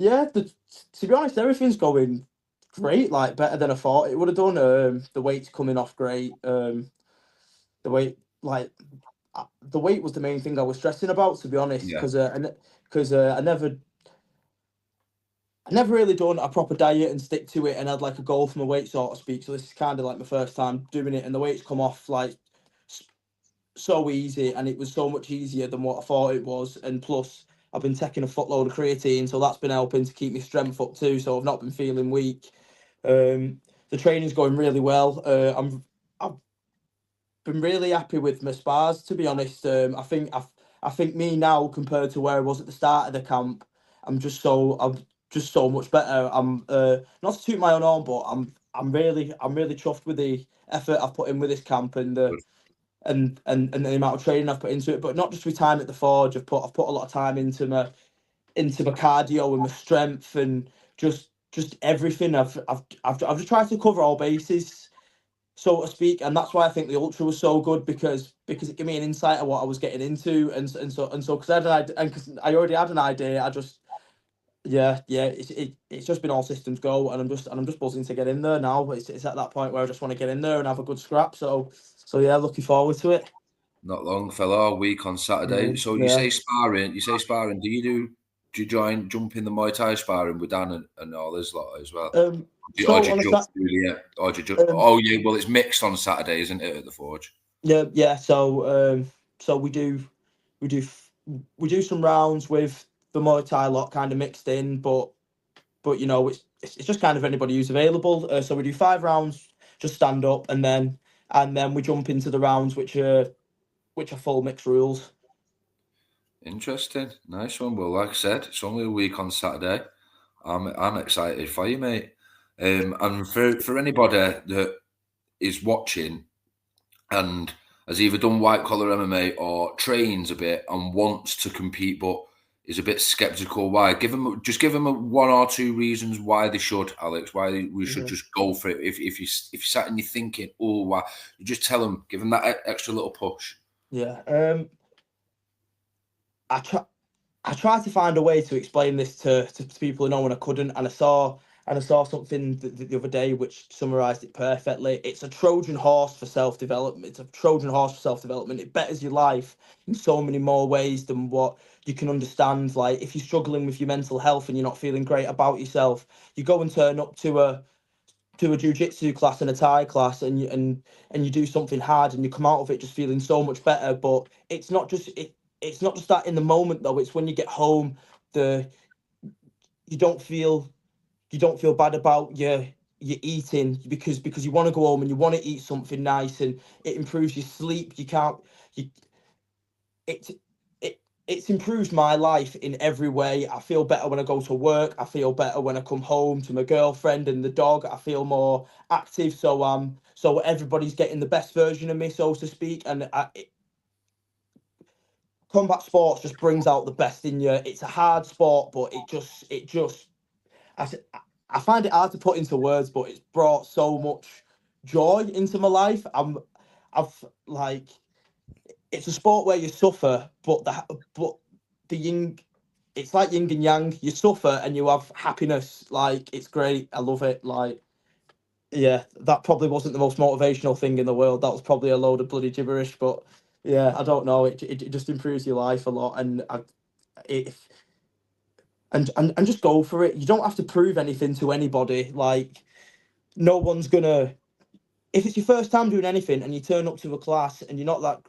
Yeah, to be honest, everything's going great, like better than I thought it would have done. The weight's coming off great. The weight, like the weight was the main thing I was stressing about, to be honest, Yeah. because I never really done a proper diet and stick to it and had like a goal for my weight, so to speak. So this is kind of like my first time doing it, and the weight's come off like s- so easy, and it was so much easier than what I thought it was. And plus, I've been taking a footload of creatine, so that's been helping to keep my strength up too. So I've not been feeling weak. The training's going really well. I've been really happy with my spars, to be honest. I think me now compared to where I was at the start of the camp, I'm just so much better. I'm not to toot my own horn, but I'm really chuffed with the effort I've put in with this camp and the and the amount of training I've put into it. But not just with time at the forge. I've put a lot of time into my cardio and my strength and just everything. I've just tried to cover all bases, so to speak, and that's why I think the ultra was so good because it gave me an insight of what I was getting into, and so because because I already had an idea. I just yeah, it's just been all systems go, and I'm just buzzing to get in there now. It's at that point where I just want to get in there and have a good scrap. So yeah, looking forward to it. Not long, fella. A week on Saturday. So you Yeah. say sparring. You say sparring. Do you jump in the Muay Thai sparring with Dan and all this lot as well? Or So do you on a just sat, do the or do you just, um, oh yeah, well it's mixed on Saturday, isn't it, at the Forge? yeah. So we do we do some rounds with the Muay Thai lot kind of mixed in, but you know it's just kind of anybody who's available. So we do 5 rounds, just stand up, and then we jump into the rounds which are full mixed rules. Interesting. Nice one. Well, like I said, it's only a week on Saturday. I'm excited for you, mate. And for anybody that is watching and has either done white collar MMA or trains a bit and wants to compete but is a bit skeptical, why? Give them 1 or 2 reasons why they should, Alex. Why we should Mhm. just go for it. If you sat and you're thinking, oh, why? You just tell them, give them that extra little push. Yeah. I try. I tried to find a way to explain this to people who know, and I couldn't. And I saw something the other day which summarised it perfectly. It's a Trojan horse for self development. It's a Trojan horse for self development. It betters your life in so many more ways than what you can understand. Like if you're struggling with your mental health and you're not feeling great about yourself, you go and turn up to a jiu-jitsu class and a Thai class, and you do something hard and you come out of it just feeling so much better. But it's not just that in the moment though. It's when you get home, the you don't feel you don't feel bad about your eating because you want to go home and you want to eat something nice, and it improves your sleep. You can't you it it it's improved my life in every way. I feel better when I go to work. I feel better when I come home to my girlfriend and the dog. I feel more active. So everybody's getting the best version of me, so to speak. And combat sports just brings out the best in you. It's a hard sport, but it just I, s- I find it hard to put into words, but it's brought so much joy into my life. I've like it's a sport where you suffer, but the yin, it's like yin and yang. You suffer and you have happiness. Like it's great. I love it. Like yeah, that probably wasn't the most motivational thing in the world. That was probably a load of bloody gibberish. But yeah, I don't know. It just improves your life a lot, and if and just go for it. You don't have to prove anything to anybody. Like no one's gonna. If it's your first time doing anything and you turn up to a class and you're not that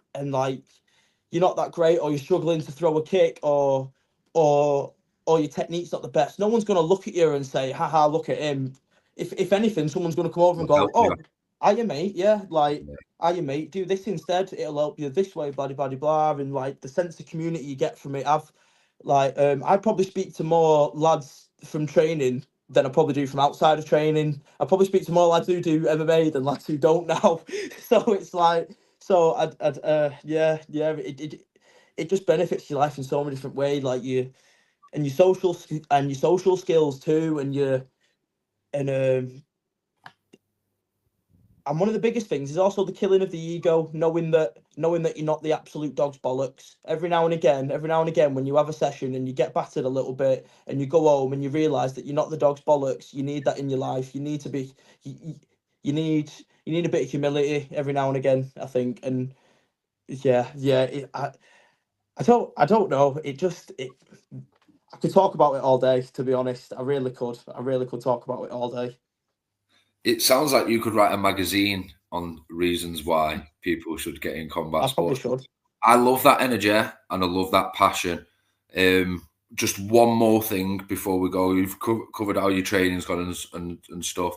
great, or you're struggling to throw a kick, or or your technique's not the best, no one's going to look at you and say, haha, look at him. If anything, someone's going to come over and We'll go, help you. oh, are you mate? Yeah, like Yeah. are you mate? Do this instead, it'll help you this way, blah blah blah. And like the sense of community you get from it, I'd probably speak to more lads from training than I probably do from outside of training. I probably speak to more lads who do MMA than lads who don't now. So it's like, so yeah, it just benefits your life in so many different ways, like you and your social skills too, and your and And one of the biggest things is also the killing of the ego, knowing that you're not the absolute dog's bollocks. Every now and again, when you have a session and you get battered a little bit, and you go home and you realise that you're not the dog's bollocks. You need that in your life. You need to be. You need a bit of humility every now and again, I think. And yeah. I don't know. I could talk about it all day. To be honest, I really could. I really could talk about it all day. It sounds like you could write a magazine on reasons why people should get in combat sports. Probably should. I love that energy and I love that passion. Just one more thing before we go. You've covered how your training's gone and stuff.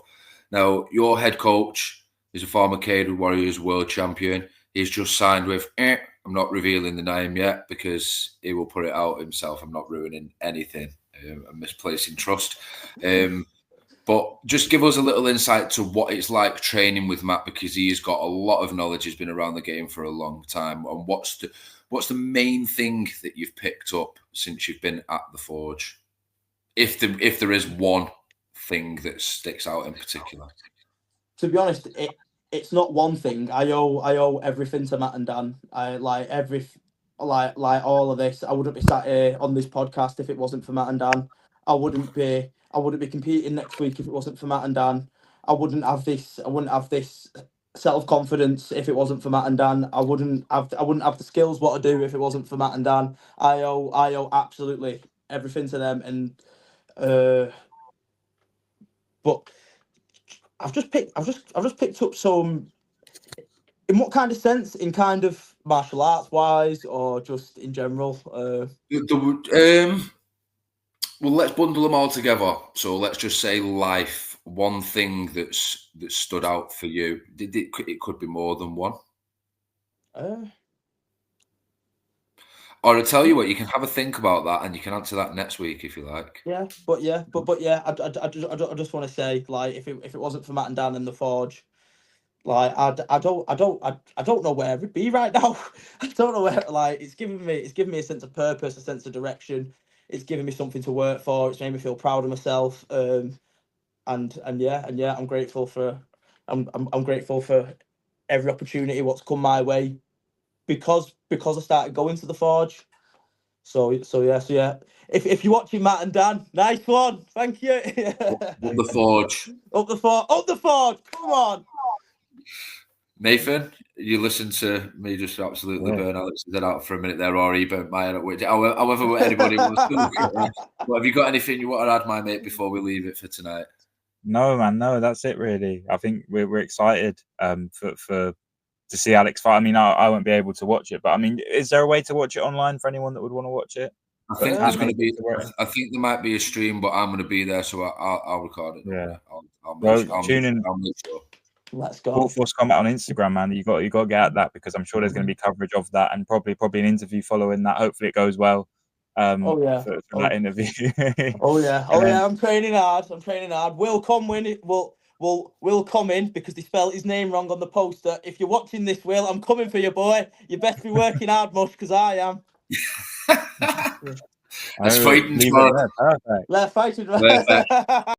Now, your head coach is a former Cade Warriors world champion. He's just signed with, I'm not revealing the name yet because he will put it out himself. I'm not ruining anything. I'm misplacing trust. But just give us a little insight to what it's like training with Matt, because he's got a lot of knowledge. He's been around the game for a long time. And what's the main thing that you've picked up since you've been at the Forge? If there is one thing that sticks out in particular. To be honest, it's not one thing. I owe everything to Matt and Dan. I like all of this. I wouldn't be sat here on this podcast if it wasn't for Matt and Dan. I wouldn't be competing next week if it wasn't for Matt and Dan. I wouldn't have this self-confidence if it wasn't for Matt and Dan. I wouldn't have the skills what I do if it wasn't for Matt and Dan. I owe absolutely everything to them. And but I've just picked up some. In what kind of sense? In kind of martial arts wise, or just in general? Well, let's bundle them all together. So let's just say life. One thing that stood out for you. It could be more than one. Or I'll tell you what, you can have a think about that, and you can answer that next week if you like. Yeah. I just want to say, like, if it wasn't for Matt and Dan and the Forge, like, I don't know where I'd be right now. I don't know where. Like, it's given me a sense of purpose, a sense of direction. It's given me something to work for. It's made me feel proud of myself. And I'm grateful for every opportunity what's come my way because I started going to the Forge. So yeah. If you're watching, Matt and Dan, nice one. Thank you. Up the Forge. Up the Forge. Come on. Nathan, you listened to me just absolutely burn Alex's head out for a minute there, or he burnt my head out. However, anybody wants to look at that. Well, have you got anything you want to add, my mate, before we leave it for tonight? No, man, no, that's it really. I think we're excited to see Alex fight. I mean, I won't be able to watch it, but I mean, is there a way to watch it online for anyone that would want to watch it? I think there's going to be. I think there might be a stream, but I'm going to be there, so I'll record it. Yeah, I'll tune in. Let's go. FullForceCombat on Instagram, man. You got to get at that, because I'm sure there's going to be coverage of that, and probably an interview following that. Hopefully, it goes well. For that interview. I'm training hard. Will come win. Will come in because they spelled his name wrong on the poster. If you're watching this, Will, I'm coming for you, boy. You best be working hard, much, because I am. Let's fight. Let's fight.